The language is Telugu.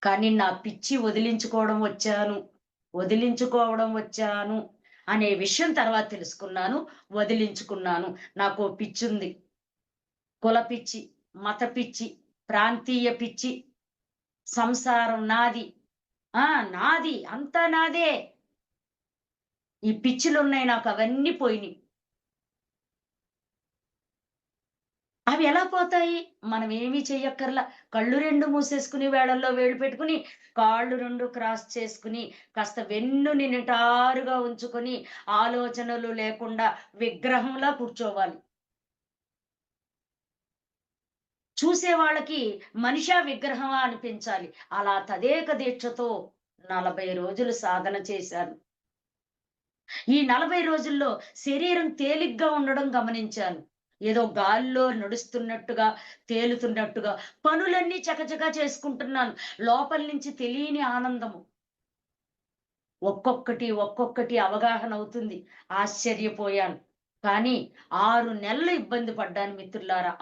కానీ నా పిచ్చి వదిలించుకోవడం వచ్చాను అనే విషయం తర్వాత తెలుసుకున్నాను. వదిలించుకున్నాను. నాకో పిచ్చుంది. కుల పిచ్చి, మత పిచ్చి, ప్రాంతీయ పిచ్చి, సంసారం నాది. ఆ! నాది. అంతా నాదే. ఈ పిచ్చిలున్నాయి నాకు అవన్నీ పోయినియి. అవి ఎలా పోతాయి? మనమేమి చెయ్యక్కర్లా. కళ్ళు 2 మూసేసుకొని వేళల్లో వేళ్ళు పెట్టుకొని, కాళ్ళు 2 క్రాస్ చేసుకొని, కాస్త వెన్నుని నిటారుగా ఉంచుకొని, ఆలోచనలు లేకుండా విగ్రహంలా కూర్చోవాలి. చూసే వాళ్ళకి మనిషా విగ్రహమా అనిపించాలి. అలా తదేక దీక్షతో 40 రోజులు సాధన చేశాను. ఈ 40 రోజుల్లో శరీరం తేలిగ్గా ఉండడం గమనించాను. ఏదో గాల్లో నడుస్తున్నట్టుగా, తేలుతున్నట్టుగా పనులన్నీ చకచకా చేసుకుంటున్నాను. లోపల నుంచి తెలియని ఆనందము. ఒక్కొక్కటి అవగాహన అవుతుంది. ఆశ్చర్యపోయాను. కానీ 6 నెలలు ఇబ్బంది పడ్డాను మిత్రులారా.